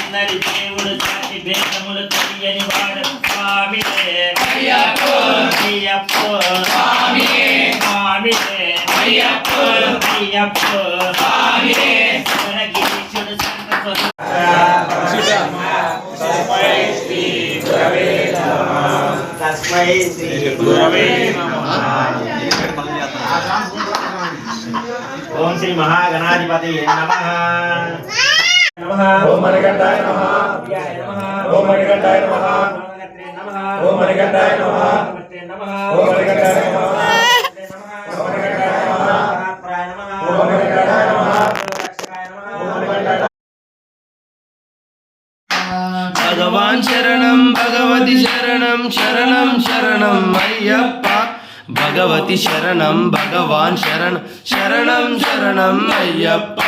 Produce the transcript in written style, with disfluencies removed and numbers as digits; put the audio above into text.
అందరి దేవుడు జాతి భేదములు తెలియని వాడు స్వామియే అయ్యప్పో అయ్యప్పో స్వామియే స్వామియే అయ్యప్పో అయ్యప్పో స్వామియే గిరీశుడు సంత తస్మై శ్రీ గురవే నమః. ఓం శ్రీ మహాగణాధిపతి నమః. ఓం మణికంఠాయ నమః ఓం మణికంఠాయ నమః ఓం మణికంఠాయ నమః ఓం మణికంఠాయ నమః భగవాన్ శరణం భగవతి శరణం శరణం శరణం అయ్యప్ప భగవతి శరణం భగవాన్ శరణం శరణం శరణం అయ్యప్ప